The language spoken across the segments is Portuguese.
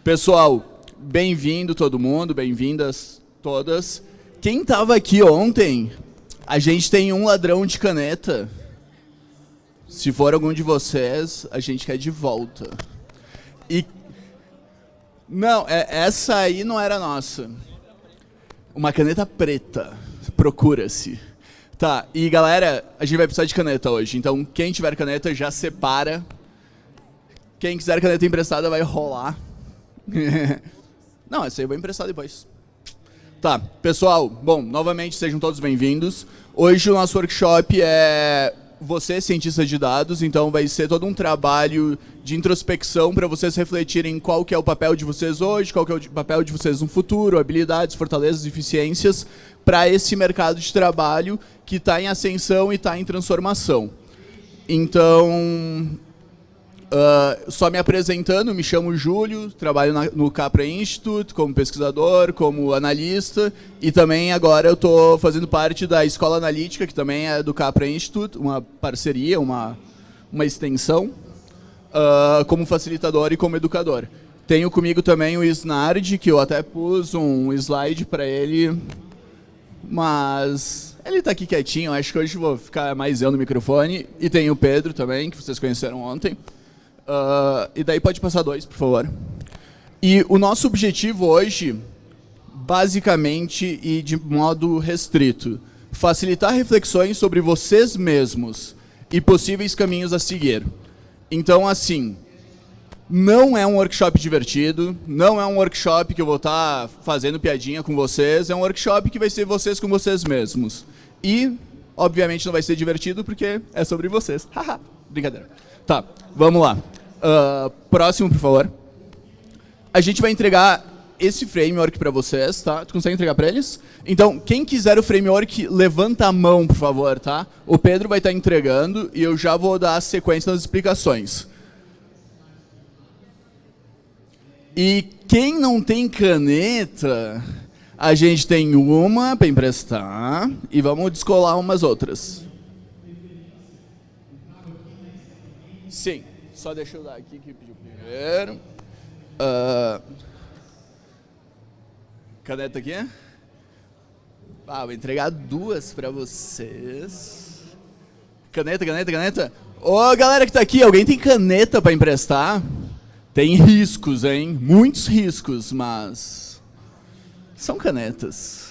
Pessoal, bem-vindo todo mundo, bem-vindas todas. Quem estava aqui ontem, a gente tem um ladrão de caneta. Se for algum de vocês, a gente quer de volta. E não, essa aí não era nossa. Uma caneta preta, procura-se. Tá, e galera, a gente vai precisar de caneta hoje, então quem tiver caneta já separa. Quem quiser caneta emprestada vai rolar. Não, essa aí eu vou emprestar depois. Tá, pessoal, bom, novamente sejam todos bem-vindos. Hoje o nosso workshop é você, cientista de dados, então vai ser todo um trabalho de introspecção para vocês refletirem qual que é o papel de vocês hoje, qual que é o papel de vocês no futuro, habilidades, fortalezas e eficiências para esse mercado de trabalho que está em ascensão e está em transformação. Então, só me apresentando, me chamo Júlio, trabalho no Capra Institute como pesquisador, como analista, e também agora eu estou fazendo parte da Escola Analítica, que também é do Capra Institute, uma parceria, uma extensão, como facilitador e como educador. Tenho comigo também o Isnard, que eu até pus um slide para ele, mas ele está aqui quietinho, acho que hoje vou ficar mais eu no microfone, e tem o Pedro também, que vocês conheceram ontem. E daí pode passar 2, por favor. E o nosso objetivo hoje, basicamente e de modo restrito, facilitar reflexões sobre vocês mesmos e possíveis caminhos a seguir. Então, assim, não é um workshop divertido, não é um workshop que eu vou estar fazendo piadinha com vocês, é um workshop que vai ser vocês com vocês mesmos. E, obviamente, não vai ser divertido porque é sobre vocês. Haha, brincadeira. Tá, vamos lá. Próximo, por favor. A gente vai entregar esse framework para vocês, tá? Tu consegue entregar para eles? Então, quem quiser o framework, levanta a mão, por favor, tá? O Pedro vai estar entregando e eu já vou dar a sequência das explicações. E quem não tem caneta, a gente tem uma para emprestar e vamos descolar umas outras. Sim. Só deixa eu dar aqui que pediu primeiro. Caneta aqui? Vou entregar 2 para vocês. Caneta, caneta, caneta. Ô, galera que tá aqui, alguém tem caneta para emprestar? Tem riscos, hein? Muitos riscos, mas são canetas.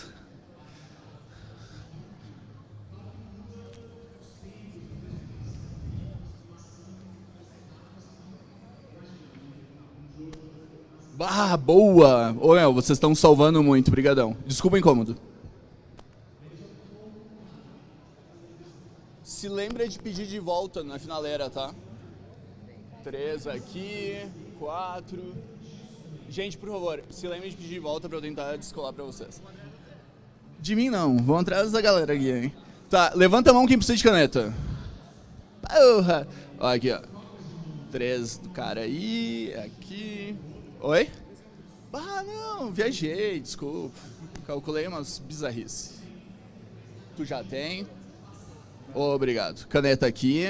Boa! Ô, meu, vocês estão salvando muito, brigadão. Desculpa o incômodo. Se lembra de pedir de volta na finaleira, tá? 3 aqui, 4... Gente, por favor, se lembra de pedir de volta pra eu tentar descolar pra vocês. De mim não, vão atrás da galera aqui, hein? Tá, levanta a mão quem precisa de caneta. Porra! Ó, aqui, ó. 3 do cara aí, aqui... Oi? Não, viajei, desculpa. Calculei umas bizarrices. Tu já tem? Obrigado. Caneta aqui.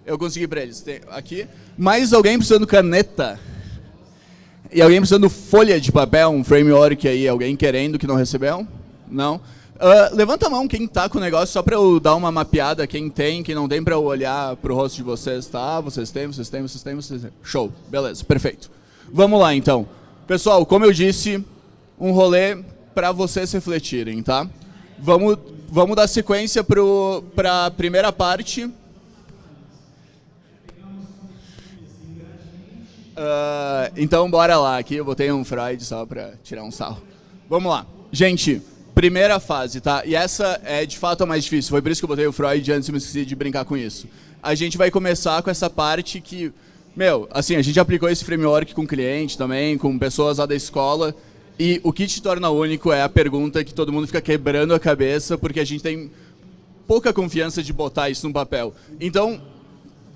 Eu consegui pra eles. Tem aqui. Mais alguém precisando caneta? E alguém precisando folha de papel, um framework aí? Alguém querendo que não recebeu? Não? Levanta a mão quem tá com o negócio, só pra eu dar uma mapeada, quem tem, quem não tem, pra eu olhar pro rosto de vocês, tá? Vocês têm, vocês têm, vocês têm, vocês têm. Show, beleza, perfeito. Vamos lá, então. Pessoal, como eu disse, um rolê pra vocês refletirem, tá? Vamos dar sequência pra primeira parte. Então, bora lá. Aqui eu botei um Freud só pra tirar um sarro. Vamos lá. Gente... Primeira fase, tá? E essa é de fato a mais difícil. Foi por isso que eu botei o Freud antes e me esqueci de brincar com isso. A gente vai começar com essa parte que... Meu, assim, a gente aplicou esse framework com cliente também, com pessoas lá da escola. E o que te torna único é a pergunta que todo mundo fica quebrando a cabeça porque a gente tem pouca confiança de botar isso no papel. Então,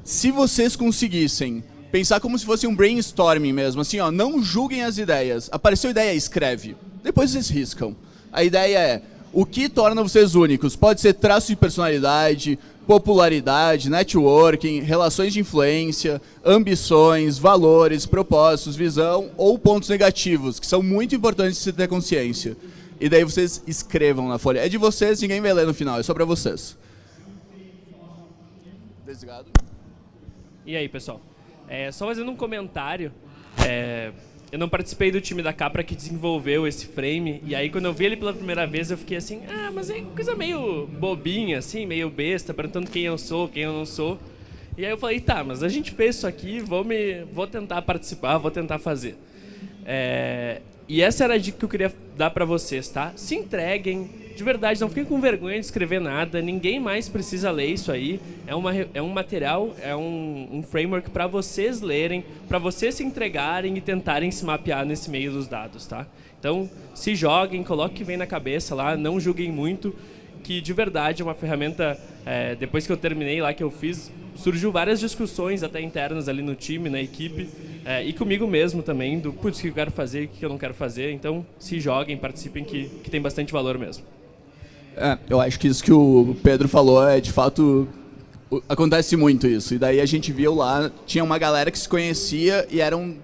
se vocês conseguissem pensar como se fosse um brainstorming mesmo, assim, ó, não julguem as ideias. Apareceu ideia, escreve. Depois vocês riscam. A ideia é, o que torna vocês únicos? Pode ser traço de personalidade, popularidade, networking, relações de influência, ambições, valores, propósitos, visão ou pontos negativos, que são muito importantes de se ter consciência. E daí vocês escrevam na folha. É de vocês, ninguém vai ler no final, é só para vocês. Desligado. E aí, pessoal? Só fazendo um comentário, eu não participei do time da Capra que desenvolveu esse frame, e aí quando eu vi ele pela primeira vez eu fiquei assim, mas é coisa meio bobinha, assim, meio besta, perguntando quem eu sou, quem eu não sou. E aí eu falei, tá, mas a gente fez isso aqui, vou tentar participar, vou tentar fazer. E essa era a dica que eu queria dar pra vocês, tá? Se entreguem, de verdade, não fiquem com vergonha de escrever nada, ninguém mais precisa ler isso aí. É um material, é um framework para vocês lerem, para vocês se entregarem e tentarem se mapear nesse meio dos dados, tá? Então, se joguem, coloquem o que vem na cabeça lá, não julguem muito, que de verdade é uma ferramenta, depois que eu terminei lá, que eu fiz, surgiu várias discussões até internas ali no time, na equipe, e comigo mesmo também, do putz, o que eu quero fazer, o que eu não quero fazer. Então, se joguem, participem, que tem bastante valor mesmo. Eu acho que isso que o Pedro falou de fato, acontece muito isso. E daí a gente viu lá, tinha uma galera que se conhecia e era um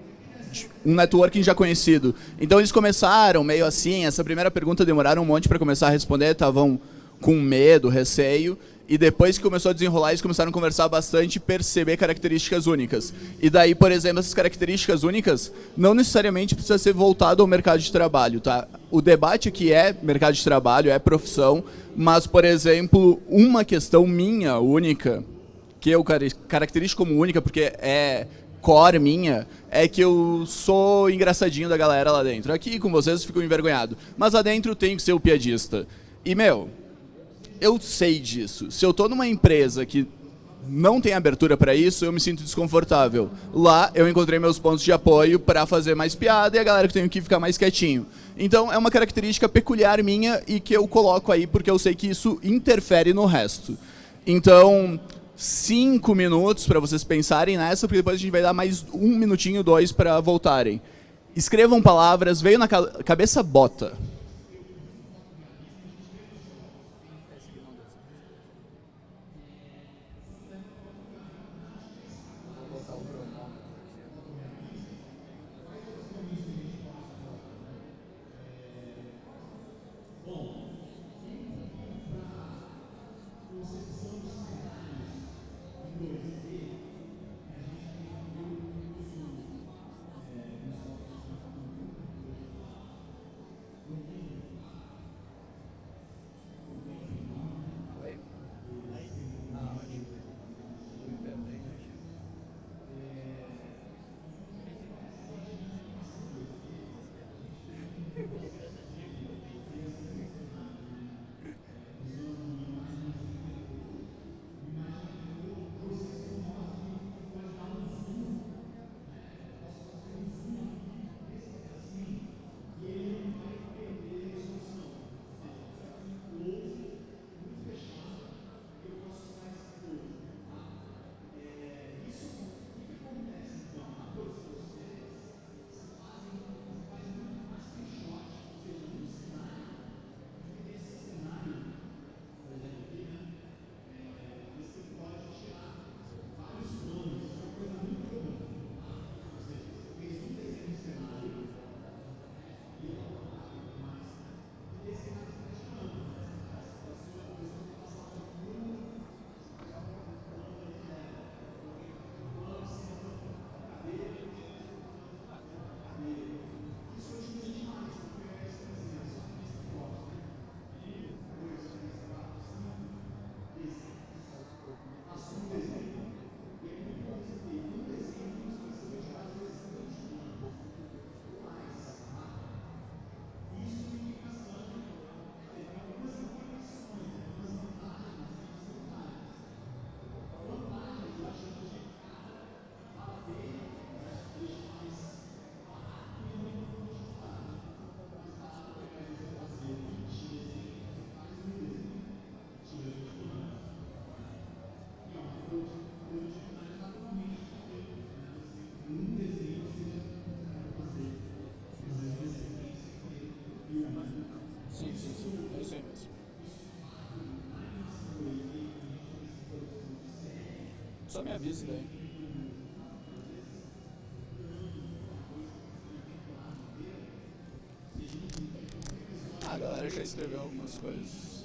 networking já conhecido. Então eles começaram meio assim, essa primeira pergunta demoraram um monte para começar a responder, estavam com medo, receio. E depois que começou a desenrolar, eles começaram a conversar bastante e perceber características únicas. E daí, por exemplo, essas características únicas não necessariamente precisa ser voltado ao mercado de trabalho, tá? O debate aqui é mercado de trabalho, é profissão, mas, por exemplo, uma questão minha, única, que eu caracterizo como única porque é core minha, é que eu sou engraçadinho da galera lá dentro. Aqui com vocês eu fico envergonhado, mas lá dentro eu tenho que ser o piadista. E, eu sei disso. Se eu estou numa empresa que não tem abertura para isso, eu me sinto desconfortável. Lá eu encontrei meus pontos de apoio para fazer mais piada e a galera que tem que ficar mais quietinho. Então é uma característica peculiar minha e que eu coloco aí porque eu sei que isso interfere no resto. Então, 5 minutos para vocês pensarem nessa, porque depois a gente vai dar mais 1 minutinho, 2 para voltarem. Escrevam palavras, veio na cabeça, bota. só me avisa daí. A galera já escreveu algumas coisas.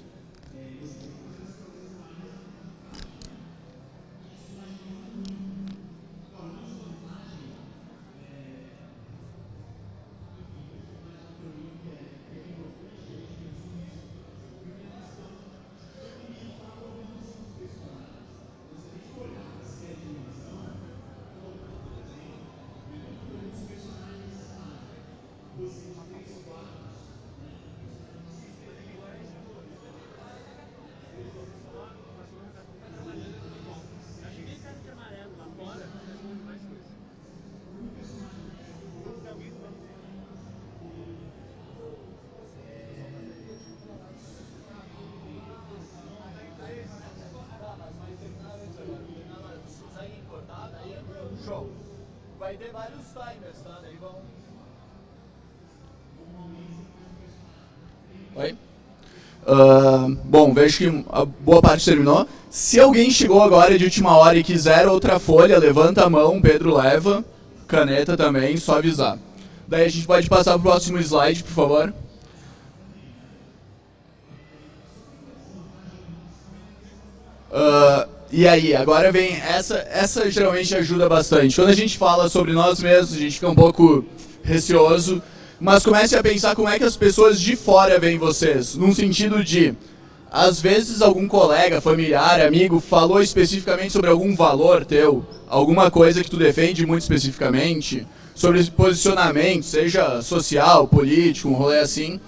Show. Vai ter vários timers, tá? Daí vão... Oi? Bom, vejo que a boa parte terminou. Se alguém chegou agora de última hora e quiser outra folha, levanta a mão, Pedro leva. Caneta também, só avisar. Daí a gente pode passar pro próximo slide, por favor. E aí, agora vem essa geralmente ajuda bastante. Quando a gente fala sobre nós mesmos, a gente fica um pouco receoso, mas comece a pensar como é que as pessoas de fora veem vocês, num sentido de, às vezes algum colega, familiar, amigo, falou especificamente sobre algum valor teu, alguma coisa que tu defende muito especificamente, sobre esse posicionamento, seja social, político, um rolê assim,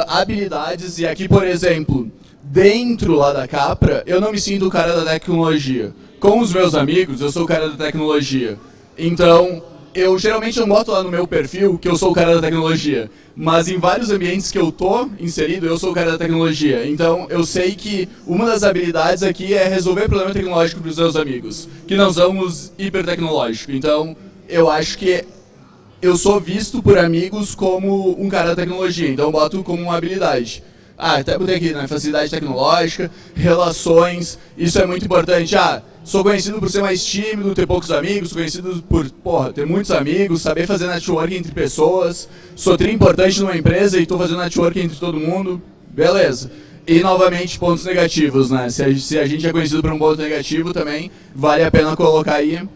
habilidades, e aqui, por exemplo, dentro lá da Capra, eu não me sinto o cara da tecnologia. Com os meus amigos, eu sou o cara da tecnologia. Então, eu geralmente não boto lá no meu perfil que eu sou o cara da tecnologia. Mas em vários ambientes que eu tô inserido, eu sou o cara da tecnologia. Então, eu sei que uma das habilidades aqui é resolver problema tecnológico para os meus amigos, que não somos hipertecnológicos. Então, eu acho que eu sou visto por amigos como um cara da tecnologia. Então, eu boto como uma habilidade. Até botei aqui, né? Facilidade tecnológica, relações, isso é muito importante. Sou conhecido por ser mais tímido, ter poucos amigos, sou conhecido por, ter muitos amigos, saber fazer networking entre pessoas, sou tri importante numa empresa e estou fazendo networking entre todo mundo, beleza. E, novamente, pontos negativos, né? Se a gente é conhecido por um ponto negativo também, vale a pena colocar aí.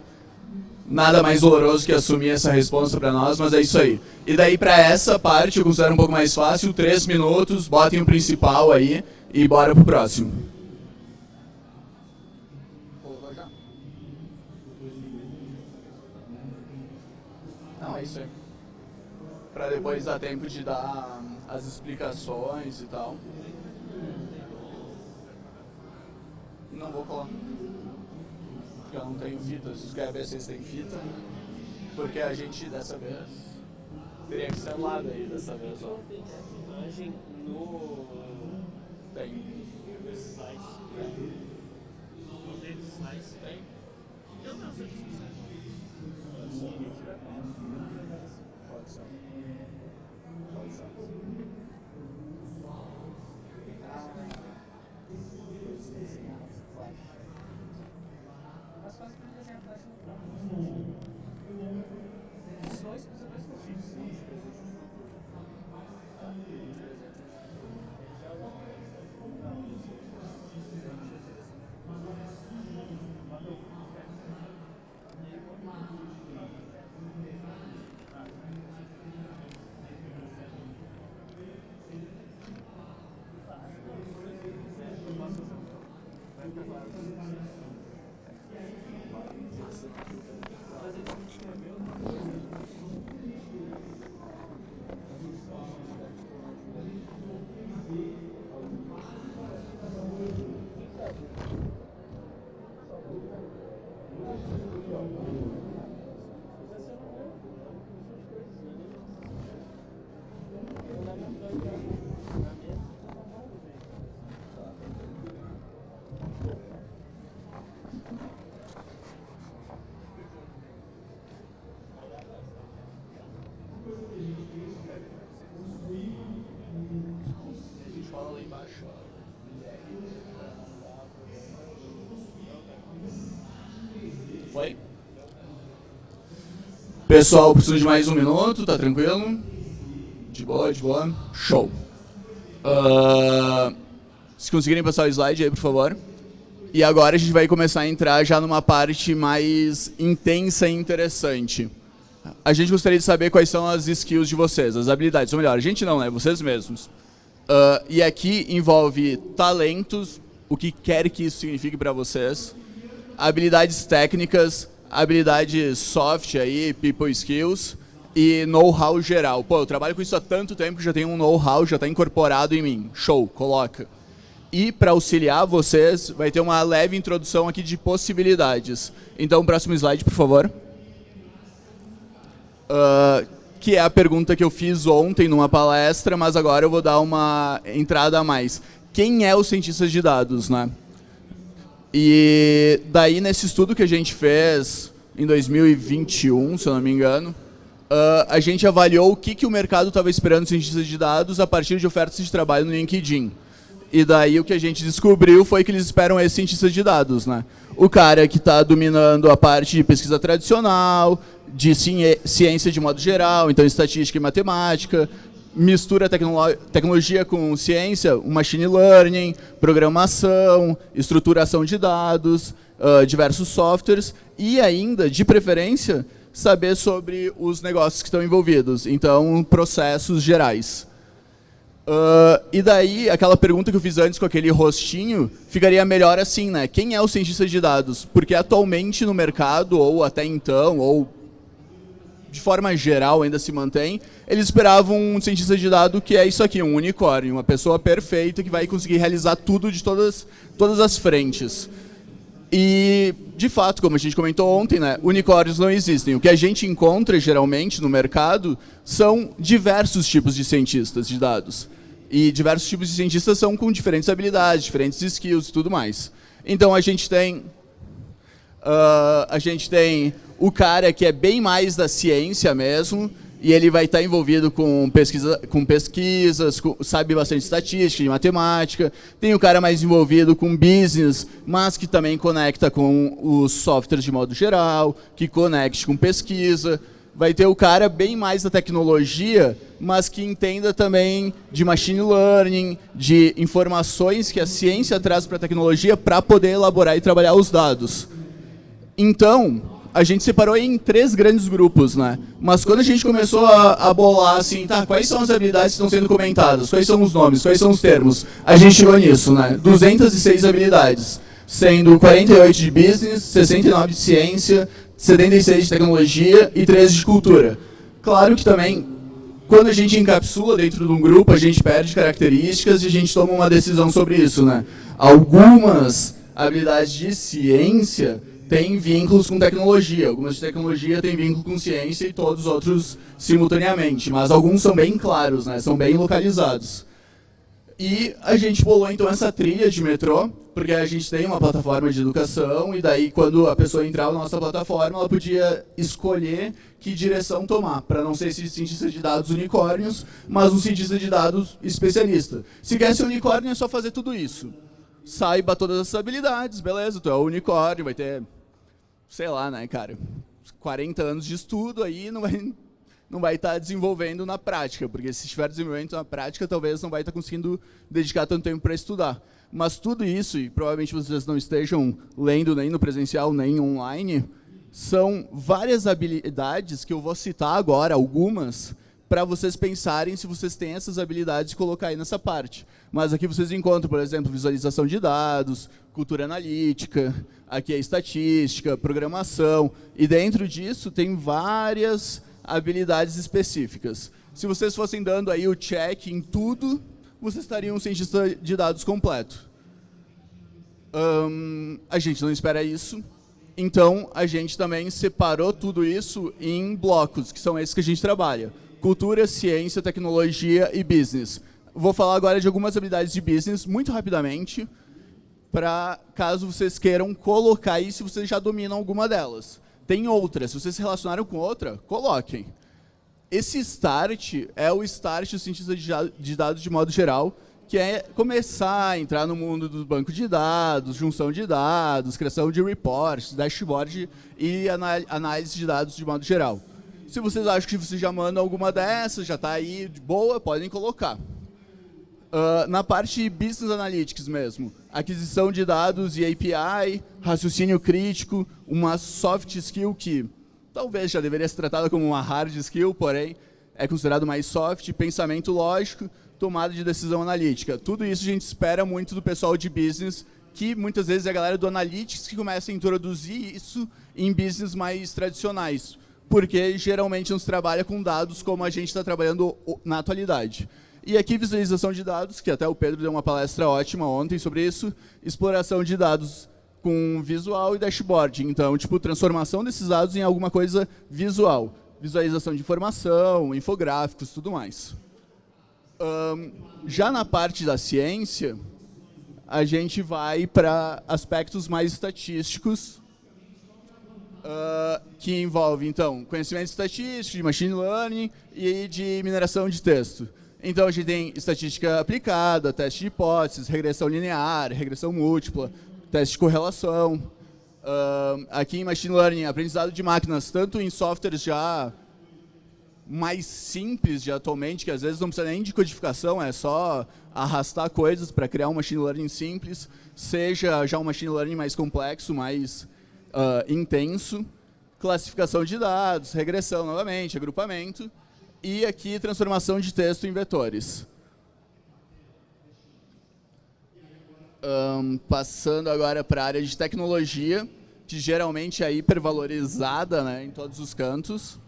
Nada mais doloroso que assumir essa resposta para nós, mas é isso aí. E daí para essa parte eu considero um pouco mais fácil, 3 minutos, botem o principal aí e bora pro próximo. Não, é isso aí. Para depois dar tempo de dar as explicações e tal. Não vou colar. Porque eu não tenho fita, vocês querem ver se vocês têm fita? Porque a gente, dessa vez, teria que ser lado aí, dessa vez, ó. Tem imagem no... Tem. Nesses slides. Não tem nesses slides? Tem. Eu não sei. Pode ser. Pode ser. Foi? Pessoal, preciso de mais um minuto, tá tranquilo? De boa, de boa. Show. Se conseguirem passar o slide aí, por favor. E agora a gente vai começar a entrar já numa parte mais intensa e interessante. A gente gostaria de saber quais são as skills de vocês, as habilidades. Ou melhor, a gente não, né? Vocês mesmos. E aqui envolve talentos, o que quer que isso signifique para vocês, habilidades técnicas, habilidades soft aí, people skills e know-how geral. Pô, eu trabalho com isso há tanto tempo que já tenho um know-how, já está incorporado em mim. Show, coloca. E para auxiliar vocês, vai ter uma leve introdução aqui de possibilidades. Então, próximo slide, por favor. Que é a pergunta que eu fiz ontem numa palestra, mas agora eu vou dar uma entrada a mais. Quem é o cientista de dados, né? E daí, nesse estudo que a gente fez em 2021, se eu não me engano, a gente avaliou o que o mercado estava esperando de cientistas de dados a partir de ofertas de trabalho no LinkedIn. E daí o que a gente descobriu foi que eles esperam esse cientista de dados, né? O cara que está dominando a parte de pesquisa tradicional, de ciência de modo geral, então estatística e matemática, mistura tecnologia com ciência, machine learning, programação, estruturação de dados, diversos softwares e ainda, de preferência, saber sobre os negócios que estão envolvidos, então processos gerais. E daí, aquela pergunta que eu fiz antes com aquele rostinho, ficaria melhor assim, né? Quem é o cientista de dados? Porque atualmente no mercado, ou até então, ou de forma geral ainda se mantém, eles esperavam um cientista de dados que é isso aqui, um unicórnio, uma pessoa perfeita que vai conseguir realizar tudo de todas as frentes. E, de fato, como a gente comentou ontem, né, unicórnios não existem. O que a gente encontra, geralmente, no mercado, são diversos tipos de cientistas de dados. E diversos tipos de cientistas são com diferentes habilidades, diferentes skills e tudo mais. Então, a gente tem o cara que é bem mais da ciência mesmo, e ele vai estar envolvido com pesquisas, sabe bastante estatística e matemática. Tem o cara mais envolvido com business, mas que também conecta com os softwares de modo geral, que conecte com pesquisa. Vai ter o cara bem mais da tecnologia, mas que entenda também de machine learning, de informações que a ciência traz para a tecnologia para poder elaborar e trabalhar os dados. Então, a gente separou em 3 grandes grupos, né? Mas quando a gente começou a bolar assim, tá, quais são as habilidades que estão sendo comentadas? Quais são os nomes? Quais são os termos? A gente chegou nisso, né? 206 habilidades, sendo 48 de business, 69 de ciência, 76 de tecnologia e 13 de cultura. Claro que também, quando a gente encapsula dentro de um grupo, a gente perde características e a gente toma uma decisão sobre isso, né? Algumas habilidades de ciência têm vínculos com tecnologia, algumas de tecnologia têm vínculo com ciência e todos os outros simultaneamente, mas alguns são bem claros, né? São bem localizados. E a gente bolou então essa trilha de metrô, porque a gente tem uma plataforma de educação e daí quando a pessoa entrava na nossa plataforma, ela podia escolher que direção tomar, para não ser esse cientista de dados unicórnios, mas um cientista de dados especialista. Se quer ser unicórnio é só fazer tudo isso. Saiba todas essas habilidades, beleza, tu é o unicórnio, vai ter, sei lá, né, cara, 40 anos de estudo aí, não vai estar desenvolvendo na prática, porque se estiver desenvolvendo na prática, talvez não vai estar conseguindo dedicar tanto tempo para estudar. Mas tudo isso, e provavelmente vocês não estejam lendo nem no presencial, nem online, são várias habilidades que eu vou citar agora, algumas, para vocês pensarem se vocês têm essas habilidades e colocar aí nessa parte. Mas aqui vocês encontram, por exemplo, visualização de dados, cultura analítica, aqui é estatística, programação, e dentro disso tem várias habilidades específicas. Se vocês fossem dando aí o check em tudo, vocês estariam um cientista de dados completo. A gente não espera isso, então a gente também separou tudo isso em blocos, que são esses que a gente trabalha. Cultura, ciência, tecnologia e business. Vou falar agora de algumas habilidades de business, muito rapidamente, para caso vocês queiram colocar aí se vocês já dominam alguma delas. Tem outras, se vocês se relacionaram com outra, coloquem. Esse start é o start do cientista de dados de modo geral, que é começar a entrar no mundo do banco de dados, junção de dados, criação de reports, dashboard e análise de dados de modo geral. Se vocês acham que vocês já mandam alguma dessas, já está aí de boa, podem colocar. Na parte Business Analytics mesmo, aquisição de dados e API, raciocínio crítico, uma soft skill que talvez já deveria ser tratada como uma hard skill, porém é considerado mais soft, pensamento lógico, tomada de decisão analítica. Tudo isso a gente espera muito do pessoal de business, que muitas vezes é a galera do Analytics que começa a introduzir isso em business mais tradicionais, porque geralmente não se trabalha com dados como a gente está trabalhando na atualidade. E aqui visualização de dados, que até o Pedro deu uma palestra ótima ontem sobre isso, exploração de dados com visual e dashboard. Então, tipo, transformação desses dados em alguma coisa visual. Visualização de informação, infográficos, tudo mais. Já na parte da ciência, a gente vai para aspectos mais estatísticos, que envolve, então, conhecimento estatístico, de machine learning e de mineração de texto. Então, a gente tem estatística aplicada, teste de hipóteses, regressão linear, regressão múltipla, teste de correlação. Aqui em Machine Learning, aprendizado de máquinas, tanto em softwares já mais simples de atualmente, que às vezes não precisa nem de codificação, é só arrastar coisas para criar um Machine Learning simples, seja já um Machine Learning mais complexo, mais intenso. Classificação de dados, regressão novamente, agrupamento. E aqui, transformação de texto em vetores. Passando agora para a área de tecnologia, que geralmente é hipervalorizada, né, em todos os cantos.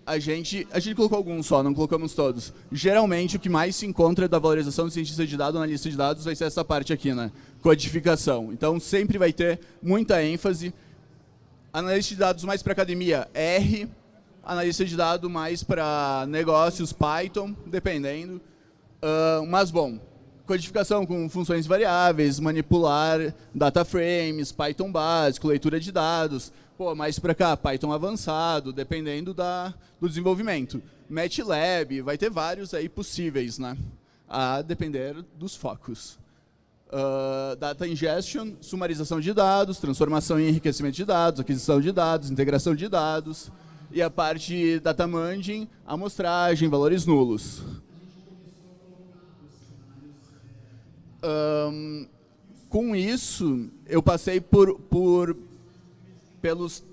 A gente colocou alguns só, não colocamos todos. Geralmente, o que mais se encontra da valorização do cientista de dados, analista de dados, vai ser essa parte aqui, né? Codificação. Então, sempre vai ter muita ênfase. Analista de dados mais para academia, R. Analista de dados mais para negócios, Python, dependendo. Mas, bom, codificação com funções variáveis, manipular data frames, Python básico, leitura de dados. Pô, mais para cá, Python avançado, dependendo do desenvolvimento. MATLAB, vai ter vários aí possíveis, né? A depender dos focos. Data ingestion, sumarização de dados, transformação e enriquecimento de dados, aquisição de dados, integração de dados. E a parte data munging, amostragem, valores nulos. Com isso, eu passei pelos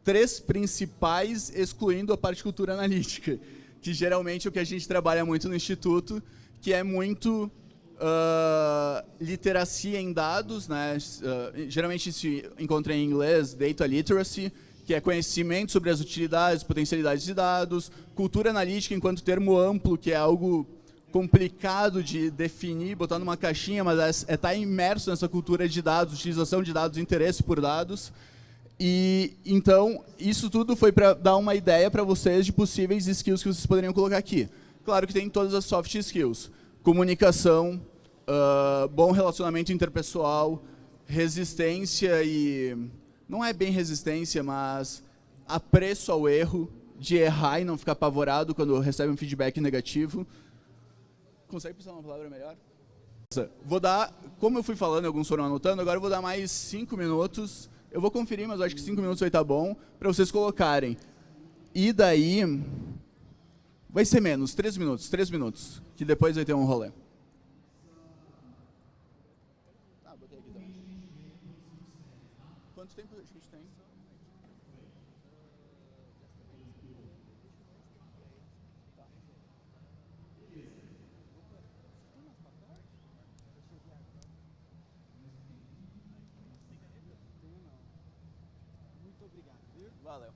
3 principais, excluindo a parte de cultura analítica, que geralmente é o que a gente trabalha muito no Instituto, que é muito literacia em dados, né? Geralmente se encontra em inglês, data literacy, que é conhecimento sobre as utilidades, potencialidades de dados, cultura analítica enquanto termo amplo, que é algo complicado de definir, botar numa caixinha, mas é estar imerso nessa cultura de dados, utilização de dados, interesse por dados. E então, isso tudo foi para dar uma ideia para vocês de possíveis skills que vocês poderiam colocar aqui. Claro que tem todas as soft skills. Comunicação, bom relacionamento interpessoal, resistência e... Não é bem resistência, mas apreço ao erro, de errar e não ficar apavorado quando recebe um feedback negativo. Consegue pensar uma palavra melhor? Vou dar, como eu fui falando, alguns foram anotando, agora eu vou dar mais 5 minutos. Eu vou conferir, mas eu acho que 5 minutos vai estar bom, para vocês colocarem. E daí, vai ser menos, 3 minutos, que depois vai ter um rolê. Botei aqui também. Quanto tempo a gente tem? Valeu.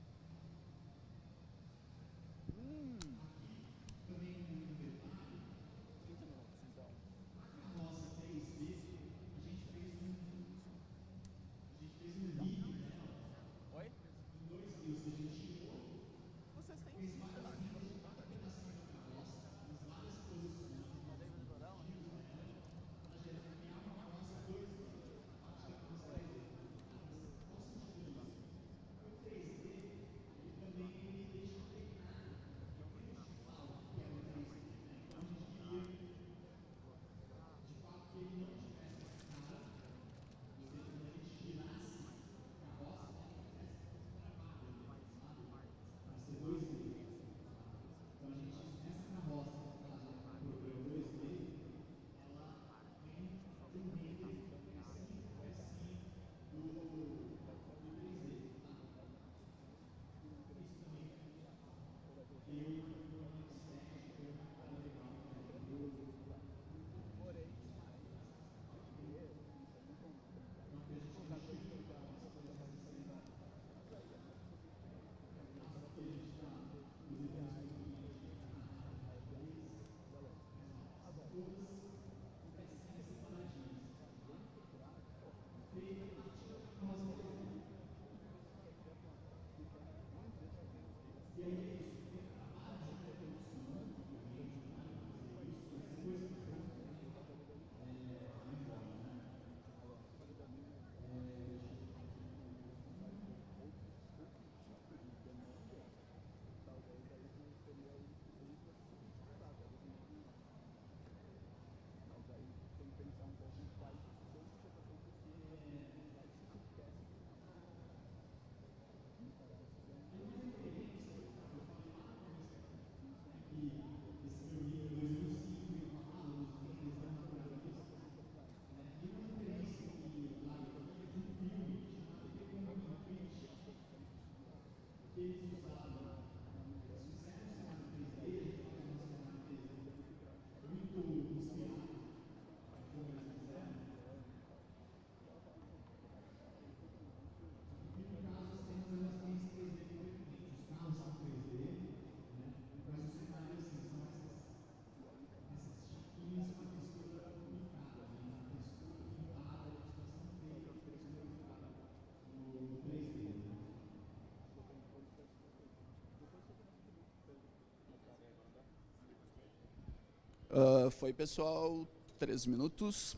Foi, pessoal. 3 minutos.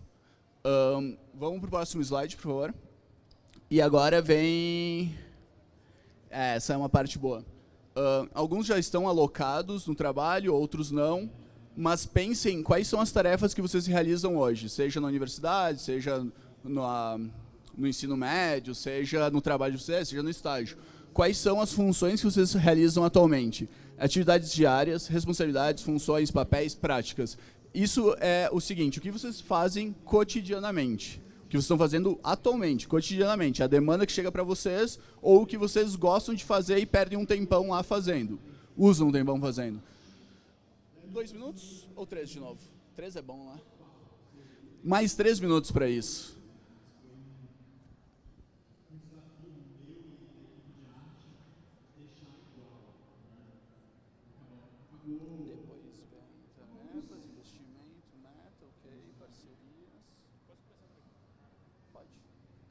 Vamos para o próximo slide, por favor. E agora vem... essa é uma parte boa. Alguns já estão alocados no trabalho, outros não. Mas pensem quais são as tarefas que vocês realizam hoje, seja na universidade, seja no ensino médio, seja no trabalho de vocês, seja no estágio. Quais são as funções que vocês realizam atualmente? Atividades diárias, responsabilidades, funções, papéis, práticas. Isso é o seguinte, o que vocês fazem cotidianamente? O que vocês estão fazendo atualmente, cotidianamente? A demanda que chega para vocês ou o que vocês gostam de fazer e perdem um tempão lá fazendo? Usam um tempão fazendo? 2 minutos ou 3 de novo? 3 é bom, né? Mais 3 minutos para isso. Depois vem tarefas, investimento, meta, ok, parcerias. Pode,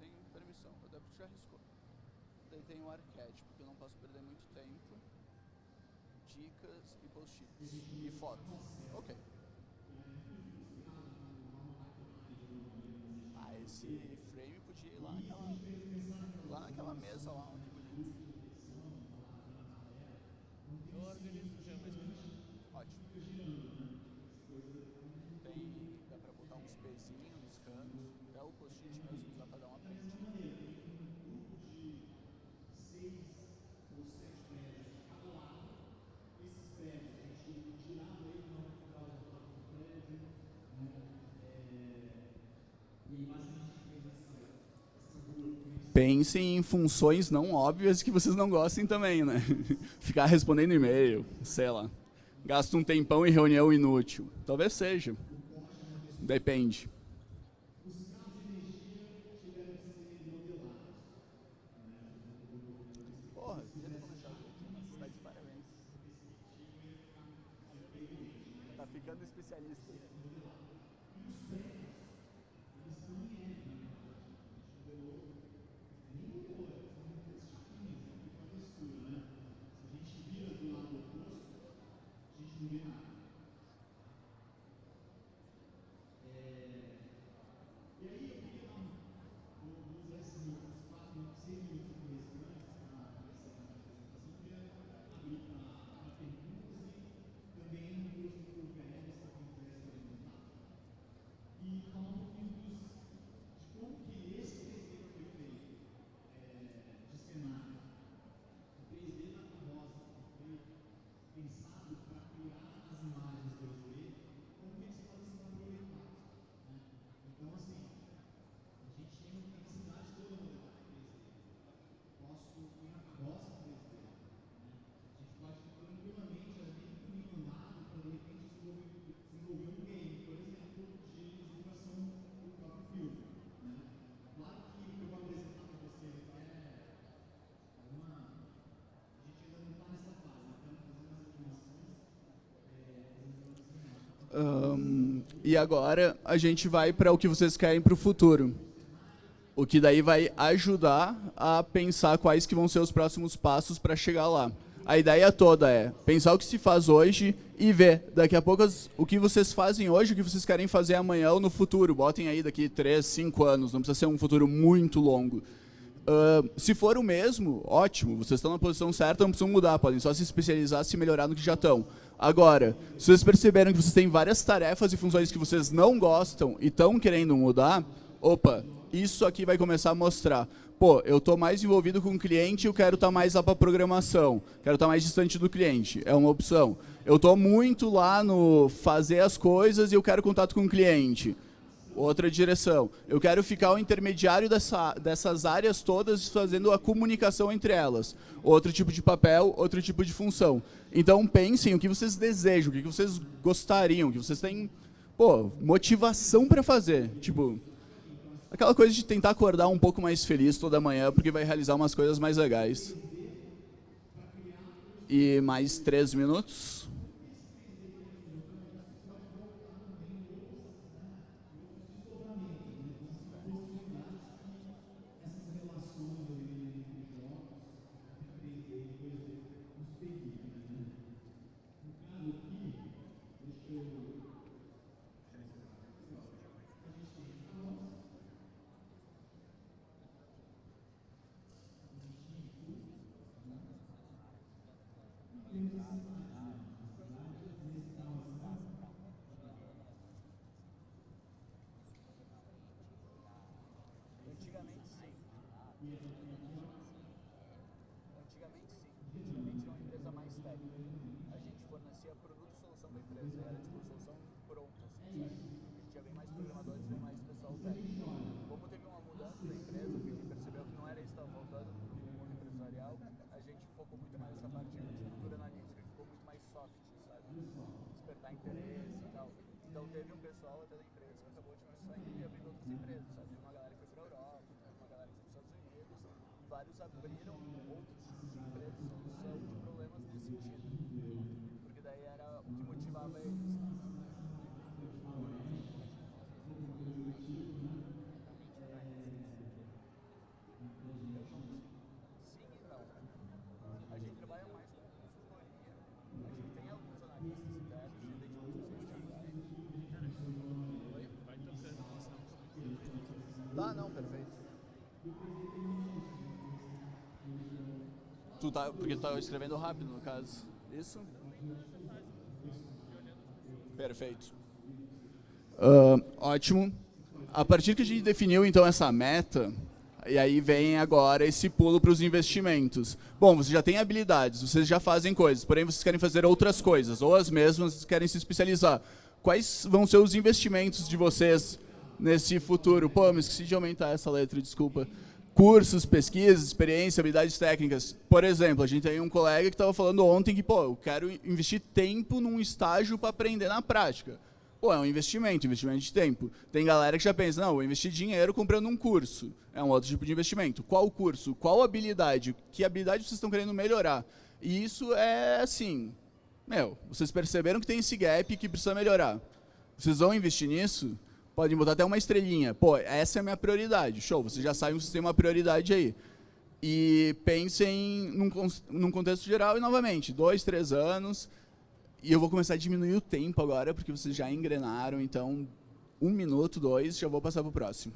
tem permissão, até porque já arriscou. Daí tem o arquétipo, que eu não posso perder muito tempo. Dicas e post-its. E fotos. Ok. Esse frame podia ir lá naquela mesa lá. Eu organizo já mais. Ótimo. Dá pra botar uns pezinhos nos cantos. Até o post-it mesmo dá pra dar uma prendida. Pensem em funções não óbvias que vocês não gostem também, né? Ficar respondendo e-mail, sei lá. Gasta um tempão em reunião inútil. Talvez seja. Depende. Porra, devia ter começado aqui, mas está de parabéns. Tá ficando especialista. E agora a gente vai para o que vocês querem para o futuro. O que daí vai ajudar a pensar quais que vão ser os próximos passos para chegar lá. A ideia toda é pensar o que se faz hoje e ver daqui a pouco o que vocês fazem hoje, o que vocês querem fazer amanhã ou no futuro. Botem aí daqui 3, 5 anos, não precisa ser um futuro muito longo. Se for o mesmo, ótimo, vocês estão na posição certa, não precisam mudar, podem só se especializar, se melhorar no que já estão. Agora, se vocês perceberam que vocês têm várias tarefas e funções que vocês não gostam e estão querendo mudar, opa, isso aqui vai começar a mostrar. Pô, eu estou mais envolvido com o cliente e eu quero estar mais lá para programação, quero estar mais distante do cliente, é uma opção. Eu estou muito lá no fazer as coisas e eu quero contato com o cliente. Outra direção. Eu quero ficar o intermediário dessas áreas todas, fazendo a comunicação entre elas. Outro tipo de papel, outro tipo de função. Então pensem o que vocês desejam, o que vocês gostariam, o que vocês têm, motivação para fazer. Tipo, aquela coisa de tentar acordar um pouco mais feliz toda manhã, porque vai realizar umas coisas mais legais. E mais 3 minutos. Antigamente sim. Antigamente sim. Antigamente era uma empresa mais técnica. A gente fornecia produto e solução para a empresa. Era tipo solução pronta, assim, sabe? A gente tinha bem mais programadores, bem mais pessoal técnico. Como teve uma mudança da empresa, porque a gente percebeu que não era isso que estava voltando para o mundo empresarial, a gente focou muito mais nessa parte de cultura analítica, que ficou muito mais soft, sabe? Despertar interesse e tal. Então teve um pessoal até da empresa que acabou de saindo e abrindo outras empresas, sabe? Teve uma galera que foi para a Europa, uma galera que foi para os Estados Unidos, e vários abriram outros tipos de empresas de solução de problemas nesse sentido. Porque daí era o que motivava eles. Sim e não. A gente trabalha mais com consultoria. A gente tem alguns analistas internos de Tá, não, perfeito. Porque tu tá escrevendo rápido, no caso. Isso? Perfeito. Ótimo. A partir que a gente definiu, então, essa meta, e aí vem agora esse pulo para os investimentos. Bom, vocês já têm habilidades, vocês já fazem coisas, porém vocês querem fazer outras coisas, ou as mesmas, querem se especializar. Quais vão ser os investimentos de vocês nesse futuro? Pô, me esqueci de aumentar essa letra, desculpa. Cursos, pesquisas, experiência, habilidades técnicas. Por exemplo, a gente tem um colega que estava falando ontem que, pô, eu quero investir tempo num estágio para aprender na prática. Pô, é um investimento de tempo. Tem galera que já pensa, não, vou investir dinheiro comprando um curso. É um outro tipo de investimento. Qual curso? Qual habilidade? Que habilidade vocês estão querendo melhorar? E isso é assim, vocês perceberam que tem esse gap que precisa melhorar. Vocês vão investir nisso? Podem botar até uma estrelinha. Pô, essa é a minha prioridade. Show, vocês já sabem que vocês têm uma prioridade aí. E pensem num contexto geral e, novamente, 2, 3 anos. E eu vou começar a diminuir o tempo agora, porque vocês já engrenaram. Então, 1 minuto, 2, já vou passar para o próximo.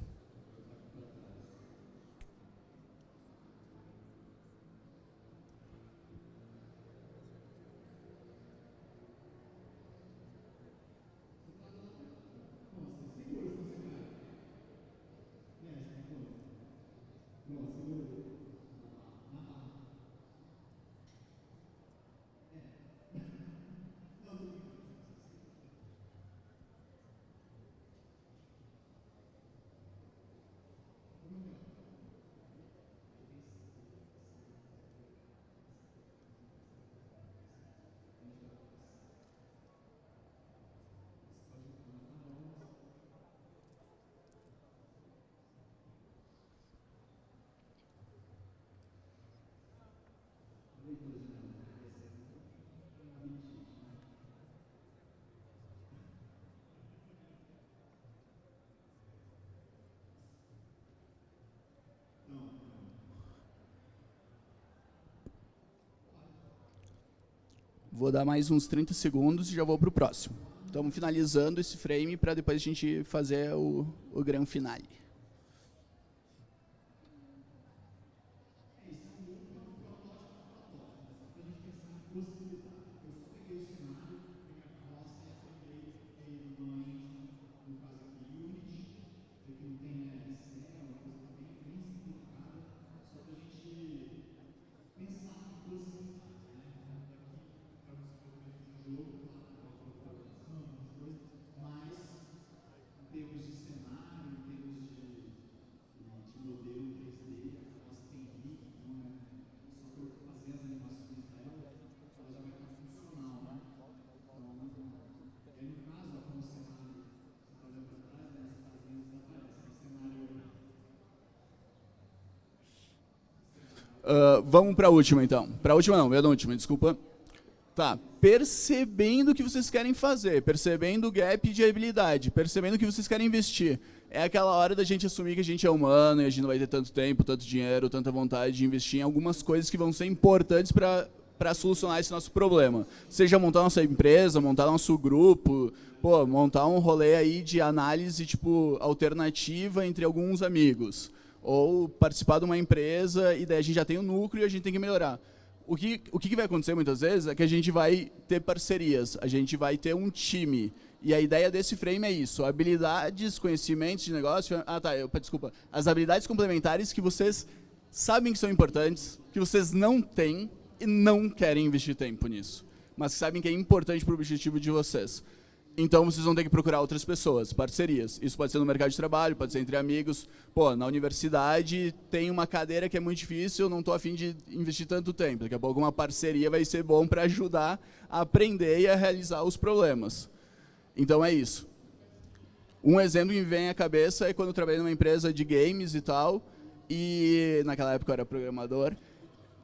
Vou dar mais uns 30 segundos e já vou para o próximo. Estamos finalizando esse frame para depois a gente fazer o grande finale. Vamos para a última, então. Para a última não, penúltima, desculpa. Tá, percebendo o que vocês querem fazer, percebendo o gap de habilidade, percebendo o que vocês querem investir. É aquela hora da gente assumir que a gente é humano e a gente não vai ter tanto tempo, tanto dinheiro, tanta vontade de investir em algumas coisas que vão ser importantes para solucionar esse nosso problema. Seja montar nossa empresa, montar nosso grupo, pô, montar um rolê aí de análise tipo alternativa entre alguns amigos. Ou participar de uma empresa e daí a gente já tem um núcleo e a gente tem que melhorar. o que vai acontecer muitas vezes é que a gente vai ter parcerias, a gente vai ter um time. E a ideia desse frame é isso, habilidades, conhecimentos de negócio... desculpa. As habilidades complementares que vocês sabem que são importantes, que vocês não têm e não querem investir tempo nisso, mas que sabem que é importante para o objetivo de vocês. Então, vocês vão ter que procurar outras pessoas, parcerias. Isso pode ser no mercado de trabalho, pode ser entre amigos. Pô, na universidade tem uma cadeira que é muito difícil, eu não estou a fim de investir tanto tempo. Daqui a pouco uma parceria vai ser bom para ajudar a aprender e a realizar os problemas. Então, é isso. Um exemplo que me vem à cabeça é quando eu trabalhei numa empresa de games e tal, e naquela época eu era programador,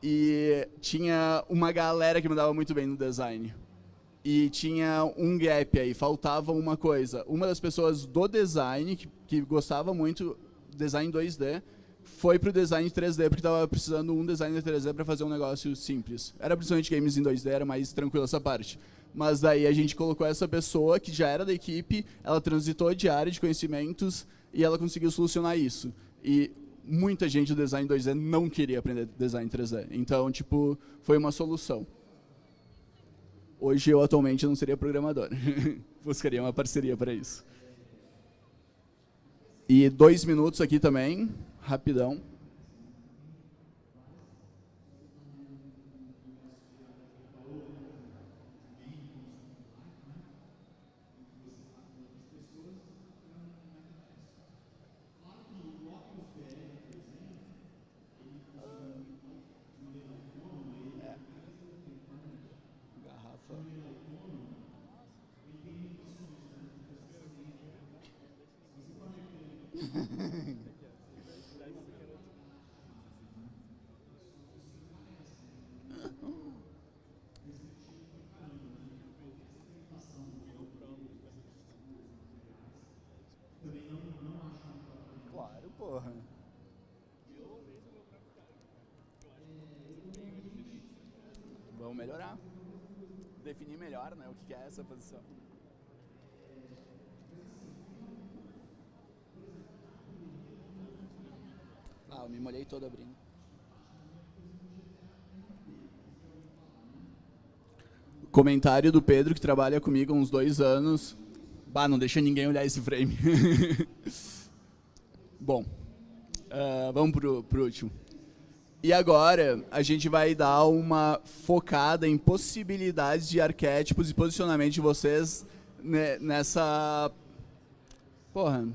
e tinha uma galera que mandava muito bem no design. E tinha um gap aí, faltava uma coisa. Uma das pessoas do design, que gostava muito do design 2D, foi pro design 3D, porque estava precisando um designer 3D para fazer um negócio simples. Era principalmente games em 2D, era mais tranquilo essa parte. Mas daí a gente colocou essa pessoa, que já era da equipe, ela transitou de área de conhecimentos e ela conseguiu solucionar isso. E muita gente do design 2D não queria aprender design 3D. Então, tipo, foi uma solução. Hoje eu atualmente não seria programador. Buscaria uma parceria para isso. E 2 minutos aqui também, rapidão. Claro, porra. Vamos melhorar. Definir melhor, né, o que é essa posição. Ah, eu me molhei todo abrindo. Comentário do Pedro, que trabalha comigo há uns 2 anos. Bah, não deixa ninguém olhar esse frame. Bom, vamos pro último. E agora, a gente vai dar uma focada em possibilidades de arquétipos e posicionamento de vocês nessa... Porra,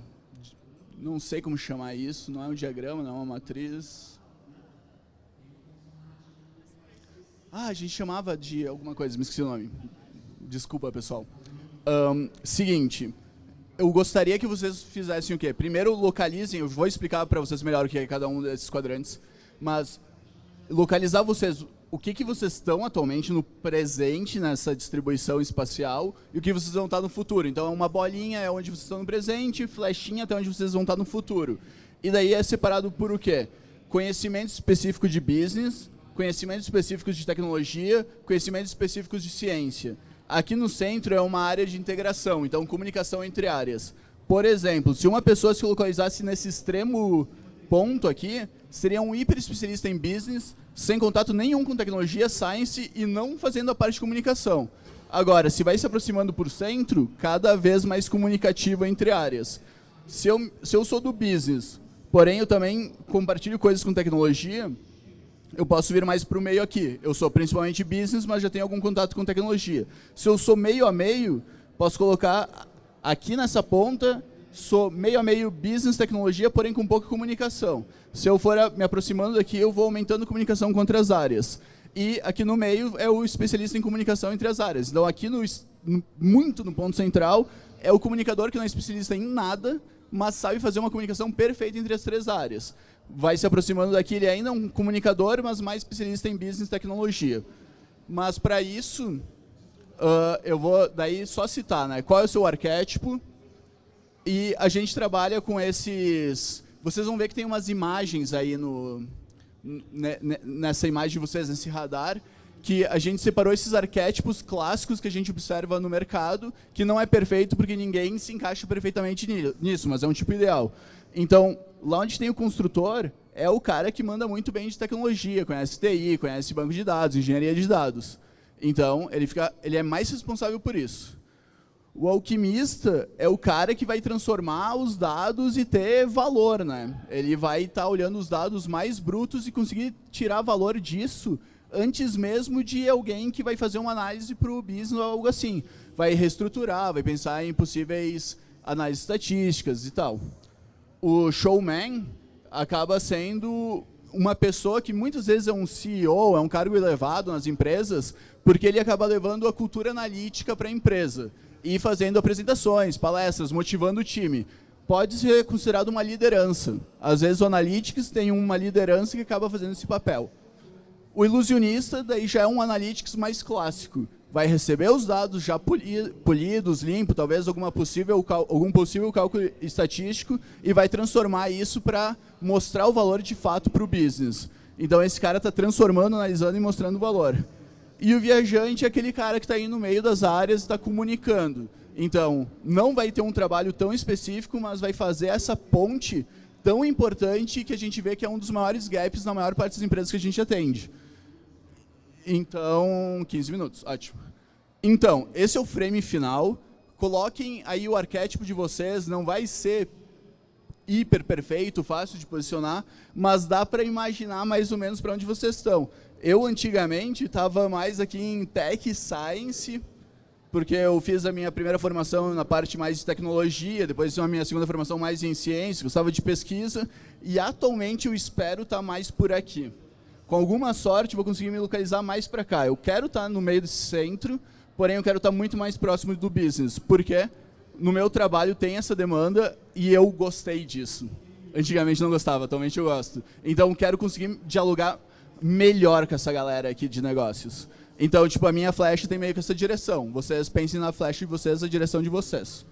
não sei como chamar isso, não é um diagrama, não é uma matriz. Ah, a gente chamava de alguma coisa, me esqueci o nome. Desculpa, pessoal. Seguinte, eu gostaria que vocês fizessem o quê? Primeiro, localizem, eu vou explicar para vocês melhor o que é cada um desses quadrantes, mas localizar vocês, o que vocês estão atualmente no presente, nessa distribuição espacial, e o que vocês vão estar no futuro. Então, uma bolinha é onde vocês estão no presente, flechinha até onde vocês vão estar no futuro. E daí é separado por o quê? Conhecimento específico de business, conhecimentos específicos de tecnologia, conhecimentos específicos de ciência. Aqui no centro é uma área de integração, então comunicação entre áreas. Por exemplo, se uma pessoa se localizasse nesse extremo ponto aqui, seria um hiper especialista em business, sem contato nenhum com tecnologia, science e não fazendo a parte de comunicação. Agora, se vai se aproximando por centro, cada vez mais comunicativo entre áreas. Se eu sou do business, porém eu também compartilho coisas com tecnologia, eu posso vir mais para o meio aqui. Eu sou principalmente business, mas já tenho algum contato com tecnologia. Se eu sou meio a meio, posso colocar aqui nessa ponta, sou meio a meio business, tecnologia, porém com pouca comunicação. Se eu for me aproximando daqui, eu vou aumentando a comunicação com outras áreas. E aqui no meio é o especialista em comunicação entre as áreas. Então aqui, muito no ponto central, é o comunicador que não é especialista em nada, mas sabe fazer uma comunicação perfeita entre as 3 áreas. Vai se aproximando daqui, ele ainda é um comunicador, mas mais especialista em business e tecnologia. Mas para isso, eu vou daí só citar, né? Qual é o seu arquétipo? E a gente trabalha com esses... Vocês vão ver que tem umas imagens aí nessa imagem de vocês, nesse radar, que a gente separou esses arquétipos clássicos que a gente observa no mercado, que não é perfeito porque ninguém se encaixa perfeitamente nisso, mas é um tipo ideal. Então, lá onde tem o construtor, é o cara que manda muito bem de tecnologia, conhece TI, conhece banco de dados, engenharia de dados. Então, ele é mais responsável por isso. O alquimista é o cara que vai transformar os dados e ter valor, né? Ele vai estar olhando os dados mais brutos e conseguir tirar valor disso antes mesmo de alguém que vai fazer uma análise para o business ou algo assim. Vai reestruturar, vai pensar em possíveis análises estatísticas e tal. O showman acaba sendo uma pessoa que muitas vezes é um CEO, é um cargo elevado nas empresas, porque ele acaba levando a cultura analítica para a empresa e fazendo apresentações, palestras, motivando o time. Pode ser considerado uma liderança. Às vezes o Analytics tem uma liderança que acaba fazendo esse papel. O ilusionista daí já é um Analytics mais clássico. Vai receber os dados já polidos, limpos, talvez algum possível cálculo estatístico, e vai transformar isso para mostrar o valor de fato para o business. Então esse cara está transformando, analisando e mostrando o valor. E o viajante é aquele cara que está aí no meio das áreas e está comunicando. Então, não vai ter um trabalho tão específico, mas vai fazer essa ponte tão importante que a gente vê que é um dos maiores gaps na maior parte das empresas que a gente atende. Então, 15 minutos, ótimo. Então, esse é o frame final. Coloquem aí o arquétipo de vocês, não vai ser hiper perfeito, fácil de posicionar, mas dá para imaginar mais ou menos para onde vocês estão. Eu, antigamente, estava mais aqui em Tech Science, porque eu fiz a minha primeira formação na parte mais de tecnologia, depois a minha segunda formação mais em ciência, gostava de pesquisa, e atualmente eu espero estar mais por aqui. Com alguma sorte, vou conseguir me localizar mais para cá. Eu quero estar no meio desse centro, porém eu quero estar muito mais próximo do business, porque no meu trabalho tem essa demanda e eu gostei disso. Antigamente não gostava, atualmente eu gosto. Então quero conseguir dialogar melhor com essa galera aqui de negócios. Então, tipo, a minha flash tem meio que essa direção. Vocês pensem na flash de vocês, a direção de vocês.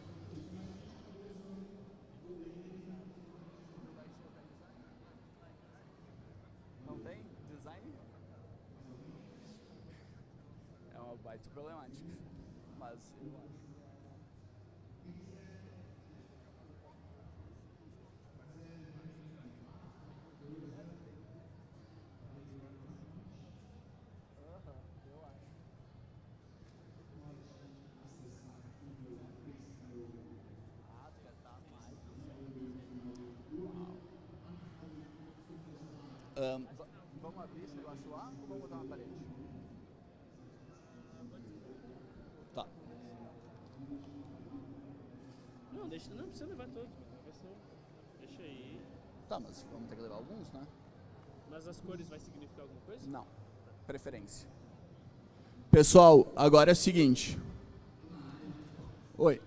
Não tem design? É uma baita problemática, mas eu acho. Vamos abrir esse negócio lá ou vamos botar na parede? Tá. Não, não precisa levar todos. Deixa aí. Tá, mas vamos ter que levar alguns, né? Mas as cores vai significar alguma coisa? Não. Preferência. Pessoal, agora é o seguinte. Oi.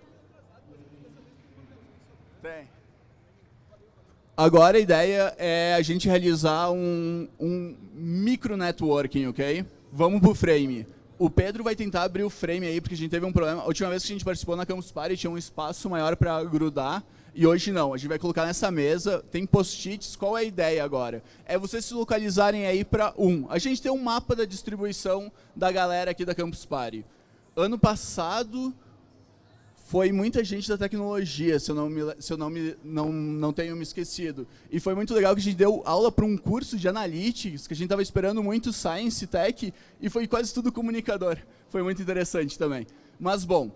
Tem. Agora a ideia é a gente realizar um micro networking, ok? Vamos pro frame. O Pedro vai tentar abrir o frame aí, porque a gente teve um problema. A última vez que a gente participou na Campus Party tinha um espaço maior para grudar, e hoje não. A gente vai colocar nessa mesa, tem post-its. Qual é a ideia agora? É vocês se localizarem aí para A gente tem um mapa da distribuição da galera aqui da Campus Party. Ano passado foi muita gente da tecnologia, se eu não tenho me esquecido. E foi muito legal que a gente deu aula para um curso de Analytics, que a gente estava esperando muito Science, Tech, e foi quase tudo comunicador. Foi muito interessante também. Mas, bom,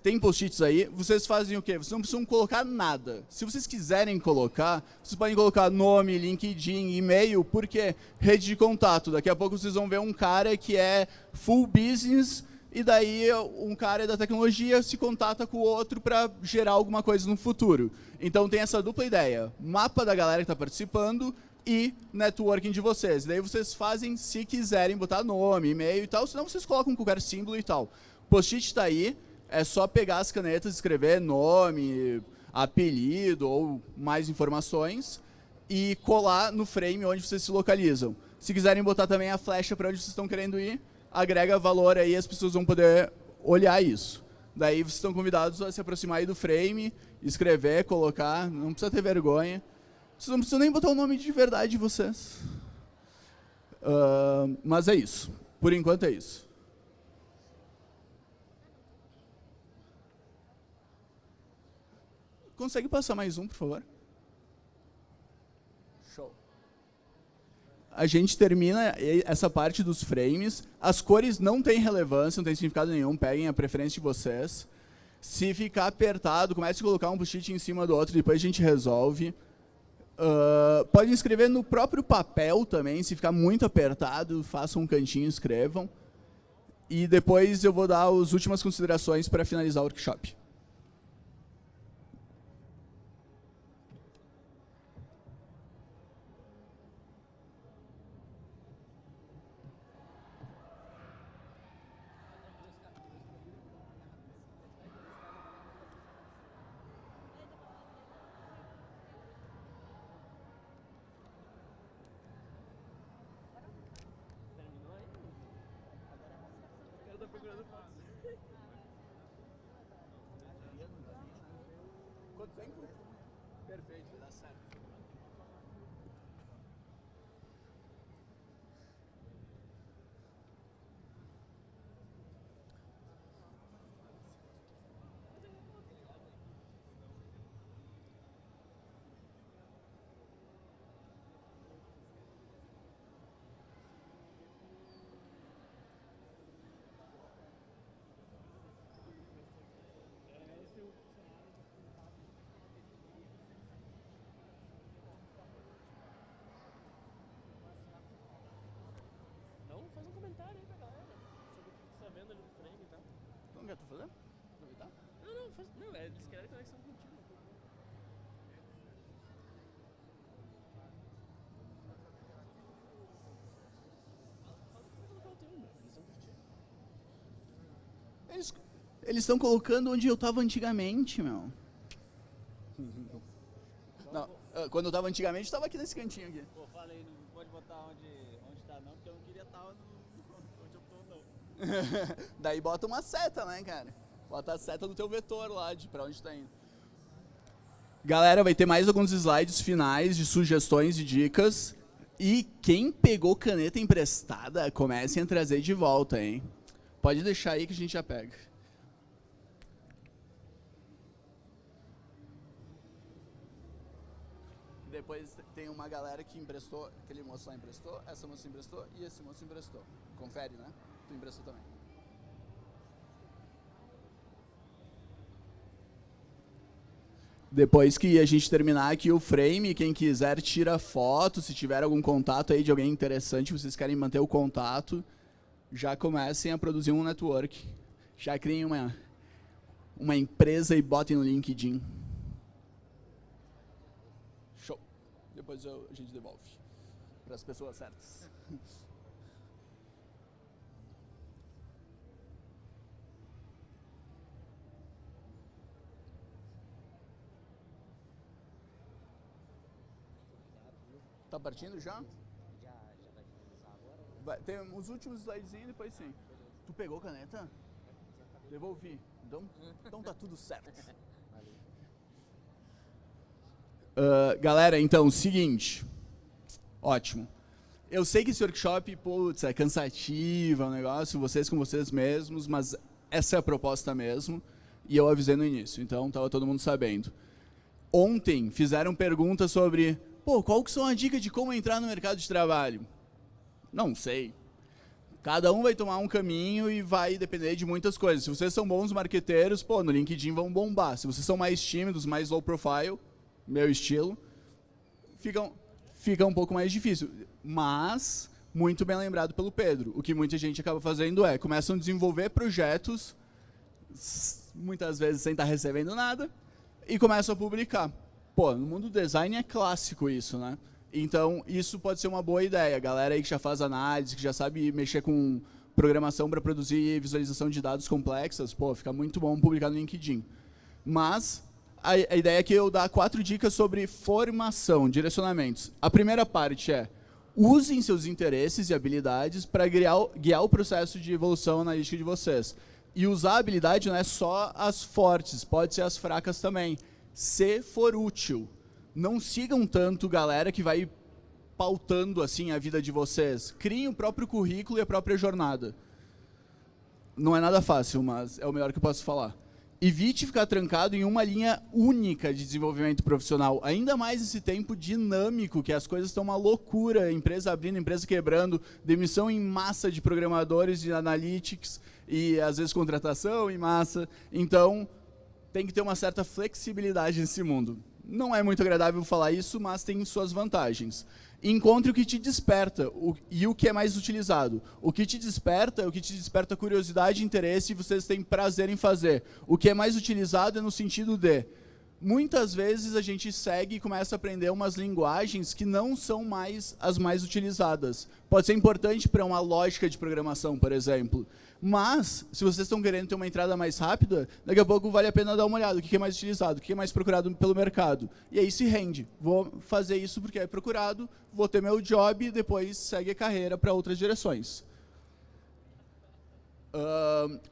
tem post-its aí, vocês fazem o quê? Vocês não precisam colocar nada. Se vocês quiserem colocar, vocês podem colocar nome, LinkedIn, e-mail, porque rede de contato. Daqui a pouco vocês vão ver um cara que é full business, e daí um cara da tecnologia se contata com o outro para gerar alguma coisa no futuro. Então tem essa dupla ideia, mapa da galera que está participando e networking de vocês. Daí vocês fazem, se quiserem, botar nome, e-mail e tal, senão vocês colocam qualquer símbolo e tal. Post-it está aí, é só pegar as canetas, escrever nome, apelido ou mais informações e colar no frame onde vocês se localizam. Se quiserem botar também a flecha para onde vocês estão querendo ir, agrega valor aí, as pessoas vão poder olhar isso. Daí vocês estão convidados a se aproximar aí do frame, escrever, colocar, não precisa ter vergonha. Vocês não precisam nem botar o nome de verdade de vocês. Mas é isso. Por enquanto é isso. Consegue passar mais um, por favor? Show. a gente termina essa parte dos frames. As cores não têm relevância, não tem significado nenhum, peguem a preferência de vocês. Se ficar apertado, comece a colocar um post-it em cima do outro, depois a gente resolve. Pode escrever no próprio papel também, se ficar muito apertado, façam um cantinho e escrevam. E depois eu vou dar as últimas considerações para finalizar o workshop. Quanto tempo? Perfeito, dá certo. Faz um comentário aí pra galera sobre o que você tá vendo ali no frame e tal. Como que eu tô fazendo? Aproveitar? Não, eles querem conexão contigo. Eles estão colocando onde eu tava antigamente, meu. Não, quando eu tava antigamente, eu tava aqui nesse cantinho aqui. Pô, falei, não pode botar onde tá não, porque eu não queria estar onde eu tô não. Daí bota uma seta, né, cara? Bota a seta do teu vetor lá, de pra onde tá indo. Galera, vai ter mais alguns slides finais de sugestões e dicas. E quem pegou caneta emprestada, comecem a trazer de volta, hein? Pode deixar aí que a gente já pega. Depois tem uma galera que emprestou, aquele moço lá emprestou, essa moça emprestou e esse moço emprestou. Confere, né? Tu emprestou também. Depois que a gente terminar aqui o frame, quem quiser tira foto, se tiver algum contato aí de alguém interessante, vocês querem manter o contato, já comecem a produzir um network. Já criem uma empresa e botem no LinkedIn. Show. Depois a gente devolve para as pessoas certas. Tá partindo já? Já vai finalizar agora? Tem os últimos slidezinhos e depois sim. Tu pegou caneta? Devolvi. Então tá tudo certo. Galera, então, seguinte. Ótimo. Eu sei que esse workshop, putz, é cansativo, é um negócio, vocês com vocês mesmos, mas essa é a proposta mesmo. E eu avisei no início, então tava todo mundo sabendo. Ontem fizeram perguntas sobre, pô, qual que são as dicas de como entrar no mercado de trabalho? Não sei. Cada um vai tomar um caminho e vai depender de muitas coisas. Se vocês são bons marqueteiros, pô, no LinkedIn vão bombar. Se vocês são mais tímidos, mais low profile, meu estilo, fica um pouco mais difícil. Mas, muito bem lembrado pelo Pedro, o que muita gente acaba fazendo é, começam a desenvolver projetos, muitas vezes sem estar recebendo nada, e começam a publicar. Pô, no mundo do design é clássico isso, né? Então, isso pode ser uma boa ideia. A galera aí que já faz análise, que já sabe mexer com programação para produzir visualização de dados complexas, pô, fica muito bom publicar no LinkedIn. Mas a ideia aqui é eu dar 4 dicas sobre formação, direcionamentos. A primeira parte é, usem seus interesses e habilidades para guiar o processo de evolução analítica de vocês. E usar a habilidade não é só as fortes, pode ser as fracas também. Se for útil. Não sigam tanto galera que vai pautando assim a vida de vocês. Criem o próprio currículo e a própria jornada. Não é nada fácil, mas é o melhor que eu posso falar. Evite ficar trancado em uma linha única de desenvolvimento profissional. Ainda mais nesse tempo dinâmico, que as coisas estão uma loucura. Empresa abrindo, empresa quebrando, demissão em massa de programadores, de analytics, e às vezes contratação em massa. Então, tem que ter uma certa flexibilidade nesse mundo. Não é muito agradável falar isso, mas tem suas vantagens. Encontre o que te desperta e o que é mais utilizado. O que te desperta é o que te desperta curiosidade e interesse e vocês têm prazer em fazer. O que é mais utilizado é no sentido de, muitas vezes a gente segue e começa a aprender umas linguagens que não são mais as mais utilizadas. Pode ser importante para uma lógica de programação, por exemplo. Mas, se vocês estão querendo ter uma entrada mais rápida, daqui a pouco vale a pena dar uma olhada. O que é mais utilizado, o que é mais procurado pelo mercado. E aí se rende. Vou fazer isso porque é procurado, vou ter meu job e depois segue a carreira para outras direções.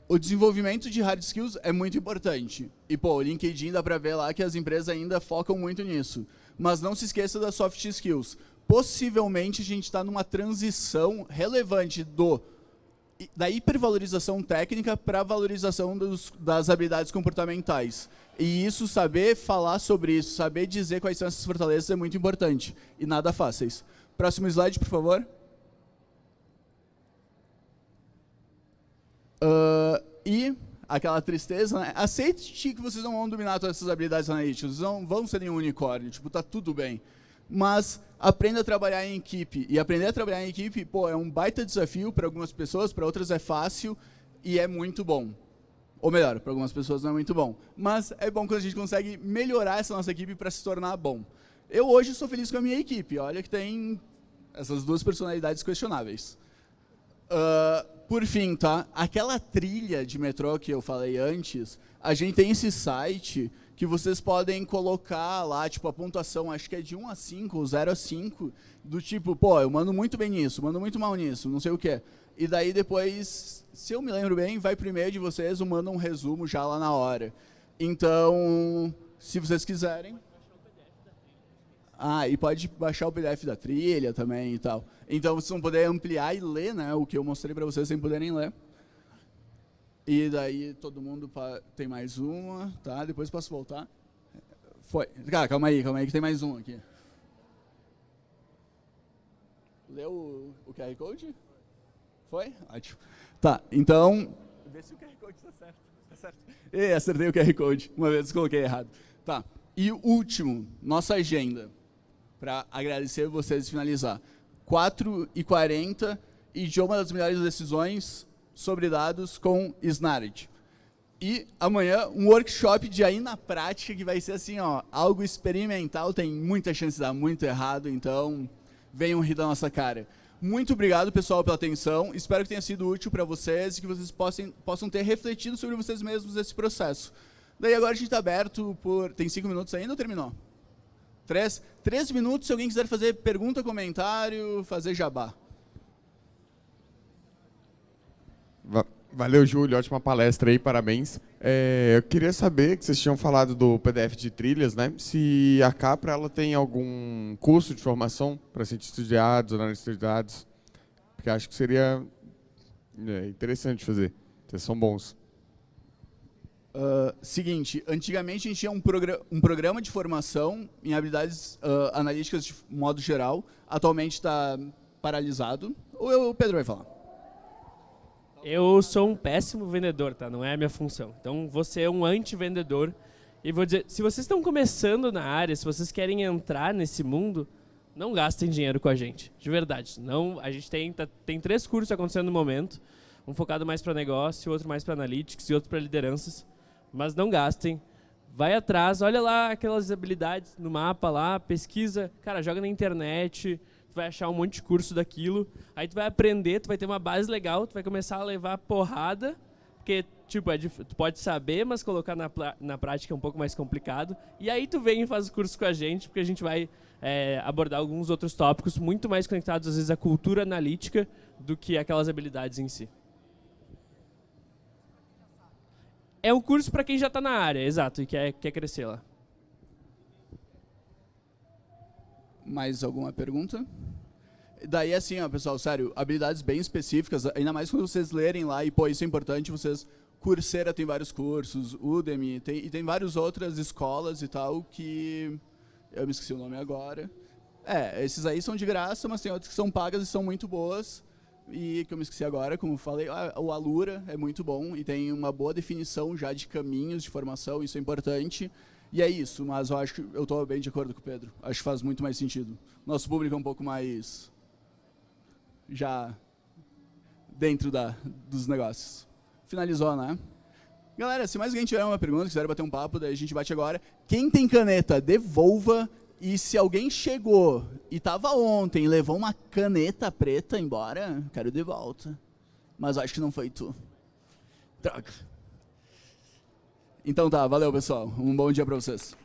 O desenvolvimento de hard skills é muito importante. E, pô, o LinkedIn dá para ver lá que as empresas ainda focam muito nisso. Mas não se esqueça das soft skills. Possivelmente a gente está numa transição relevante da hipervalorização técnica para a valorização das habilidades comportamentais. E isso, saber falar sobre isso, saber dizer quais são essas fortalezas é muito importante. E nada fáceis. Próximo slide, por favor. E aquela tristeza, né? Aceite que vocês não vão dominar todas essas habilidades analíticas, vocês não vão ser nenhum unicórnio, tipo, tá tudo bem. Mas aprenda a trabalhar em equipe. E aprender a trabalhar em equipe, pô, é um baita desafio para algumas pessoas, para outras é fácil e é muito bom. Ou melhor, para algumas pessoas não é muito bom. Mas é bom quando a gente consegue melhorar essa nossa equipe para se tornar bom. Eu hoje sou feliz com a minha equipe. Olha que tem essas duas personalidades questionáveis. Por fim, tá? Aquela trilha de metrô que eu falei antes, a gente tem esse site que vocês podem colocar lá, tipo, a pontuação, acho que é de 1 a 5, ou 0 a 5, do tipo, pô, eu mando muito bem nisso, mando muito mal nisso, não sei o quê. E daí depois, se eu me lembro bem, vai pro e-mail de vocês, eu mando um resumo já lá na hora. Então, se vocês quiserem... e pode baixar o PDF da trilha também e tal. Então, vocês vão poder ampliar e ler, né, o que eu mostrei para vocês sem poderem ler. E daí todo mundo tem mais uma, tá? Depois posso voltar? Foi. Cara, calma aí, que tem mais um aqui. Leu o QR Code? Foi? Ótimo. Tá, então... Vê se o QR Code tá certo. Tá certo. Acertei o QR Code. Uma vez coloquei errado. Tá. E o último, nossa agenda. Para agradecer vocês e finalizar. 4h40, idioma das melhores decisões sobre dados com Snarity. E amanhã, um workshop de aí na prática, que vai ser assim, ó, algo experimental, tem muita chance de dar muito errado, então venham rir da nossa cara. Muito obrigado, pessoal, pela atenção. Espero que tenha sido útil para vocês e que vocês possam ter refletido sobre vocês mesmos nesse processo. Daí agora a gente está aberto por... Tem 5 minutos ainda ou terminou? 3 minutos, se alguém quiser fazer pergunta, comentário, fazer jabá. Valeu, Júlio. Ótima palestra aí, parabéns. Eu queria saber, que vocês tinham falado do PDF de trilhas, né? Se a Capra ela tem algum curso de formação para cientistas de dados, analistas de dados, porque acho que seria interessante fazer. Vocês são bons. Seguinte, antigamente a gente tinha um programa de formação em habilidades analíticas de modo geral. Atualmente está paralisado. Ou o Pedro vai falar? Eu sou um péssimo vendedor, tá? Não é a minha função. Então, você é um anti-vendedor. E vou dizer, se vocês estão começando na área, se vocês querem entrar nesse mundo, não gastem dinheiro com a gente. De verdade. Não, a gente tem 3 cursos acontecendo no momento. Um focado mais para negócio, outro mais para analytics e outro para lideranças. Mas não gastem. Vai atrás, olha lá aquelas habilidades no mapa lá, pesquisa. Cara, joga na internet... vai achar um monte de curso daquilo, aí tu vai aprender, tu vai ter uma base legal, tu vai começar a levar porrada, porque, tipo, tu pode saber, mas colocar na prática é um pouco mais complicado, e aí tu vem e faz o curso com a gente, porque a gente vai abordar alguns outros tópicos muito mais conectados, às vezes, à cultura analítica do que aquelas habilidades em si. É um curso para quem já está na área, exato, e quer crescer lá. Mais alguma pergunta? Daí, assim, ó, pessoal, sério, habilidades bem específicas, ainda mais quando vocês lerem lá, e, pô, isso é importante, vocês Coursera tem vários cursos, Udemy, e tem várias outras escolas e tal que... Eu me esqueci o nome agora. Esses aí são de graça, mas tem outras que são pagas e são muito boas. E que eu me esqueci agora, como eu falei, o Alura é muito bom e tem uma boa definição já de caminhos de formação, isso é importante. E é isso, mas eu acho que eu estou bem de acordo com o Pedro. Acho que faz muito mais sentido. Nosso público é um pouco mais já dentro dos negócios. Finalizou, né? Galera, se mais alguém tiver uma pergunta, quiser bater um papo, daí a gente bate agora. Quem tem caneta, devolva. E se alguém chegou e estava ontem e levou uma caneta preta embora, quero de volta. Mas acho que não foi tu. Droga. Então tá, valeu pessoal. Um bom dia para vocês.